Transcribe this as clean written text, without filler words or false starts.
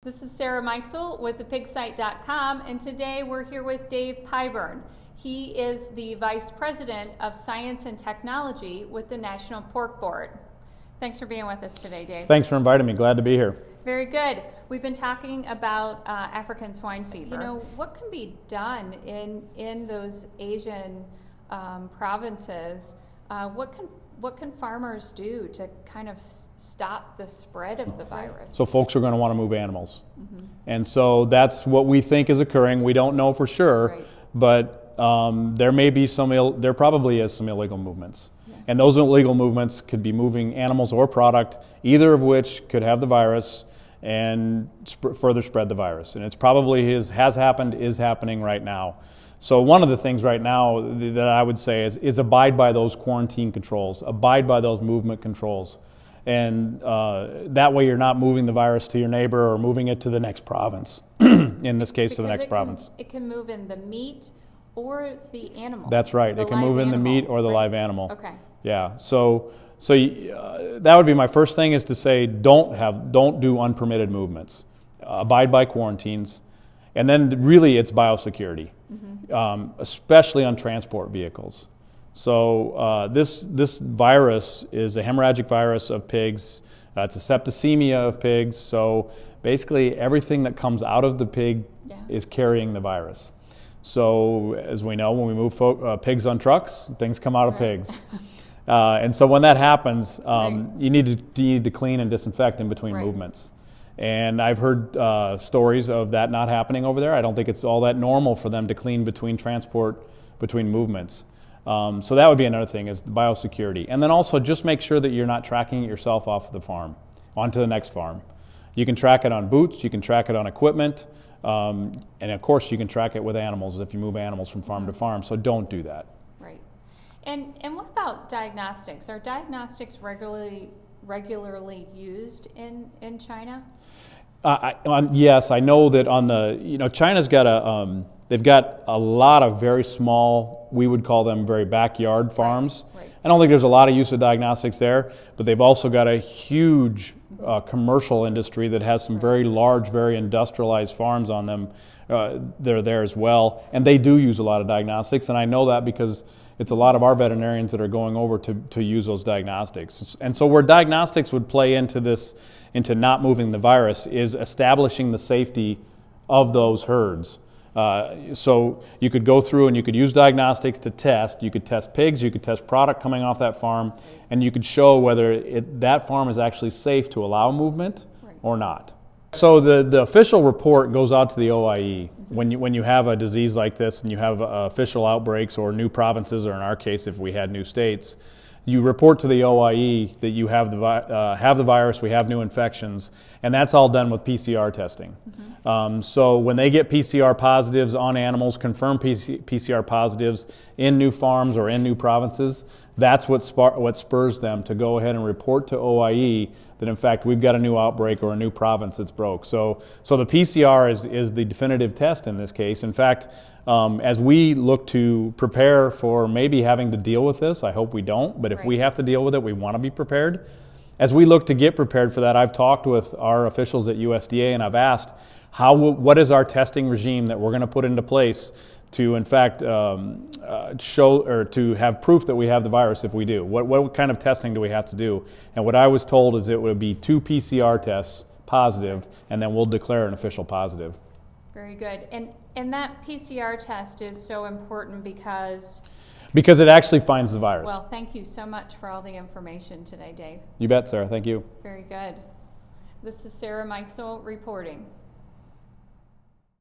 This is Sarah Meixel with thepigsite.com, and today we're here with Dave Pyburn. He is the Vice President of Science and Technology with the National Pork Board. Thanks for being with us today, Dave. Thanks for inviting me. Glad to be here. Very good. We've been talking about African swine fever. You know, what can be done in those Asian provinces? What can farmers do to kind of stop the spread of the virus? So folks are going to want to move animals. Mm-hmm. And so that's what we think is occurring. We don't know for sure, right. But there probably is some illegal movements. Yeah. And those illegal movements could be moving animals or product, either of which could have the virus and further spread the virus. And it's probably is happening right now. So one of the things right now that I would say is abide by those quarantine controls, abide by those movement controls. And that way you're not moving the virus to your neighbor or moving it to the next province, in this case to the next province. It can move in the meat or the animal. That's right. It can move in the meat or the live animal. Okay. Yeah. So that would be my first thing, is to say don't do unpermitted movements. Abide by quarantines. And then really it's biosecurity. Mm-hmm. Especially on transport vehicles. So this virus is a hemorrhagic virus of pigs. It's a septicemia of pigs. So basically everything that comes out of the pig is carrying the virus. So as we know, when we move pigs on trucks, things come out of pigs. And so when that happens, you need to clean and disinfect in between movements. And I've heard stories of that not happening over there. I don't think it's all that normal for them to clean between movements. So that would be another thing, is the biosecurity. And then also just make sure that you're not tracking it yourself off of the farm, onto the next farm. You can track it on boots, you can track it on equipment, and of course you can track it with animals if you move animals from farm to farm, so don't do that. Right. And what about diagnostics? Are diagnostics regularly used in China? Yes, I know that China's got they've got a lot of very small, we would call them very backyard farms. Right. I don't think there's a lot of use of diagnostics there, but they've also got a huge commercial industry that has some very large, very industrialized farms on them. They're there as well, and they do use a lot of diagnostics, and I know that because it's a lot of our veterinarians that are going over to use those diagnostics. And so where diagnostics would play into not moving the virus is establishing the safety of those herds. So you could go through and you could use diagnostics to test. You could test pigs, you could test product coming off that farm, and you could show whether that farm is actually safe to allow movement or not. So the official report goes out to the OIE when you have a disease like this and you have official outbreaks or new provinces, or in our case if we had new states. You report to the OIE that you have the virus, we have new infections, and that's all done with PCR testing. Mm-hmm. So when they get PCR positives on animals, confirmed PCR positives in new farms or in new provinces, that's what spurs them to go ahead and report to OIE that in fact we've got a new outbreak or a new province that's broke. So the PCR is the definitive test in this case. In fact, as we look to prepare for maybe having to deal with this, I hope we don't, but if we have to deal with it, we want to be prepared. As we look to get prepared for that, I've talked with our officials at USDA and I've asked, what is our testing regime that we're going to put into place to in fact show or to have proof that we have the virus if we do? What kind of testing do we have to do? And what I was told is it would be 2 PCR tests positive, and then we'll declare an official positive. Very good. And that PCR test is so important because it actually finds the virus. Well, thank you so much for all the information today, Dave. You bet, Sarah. Thank you. Very good. This is Sarah Meixel reporting.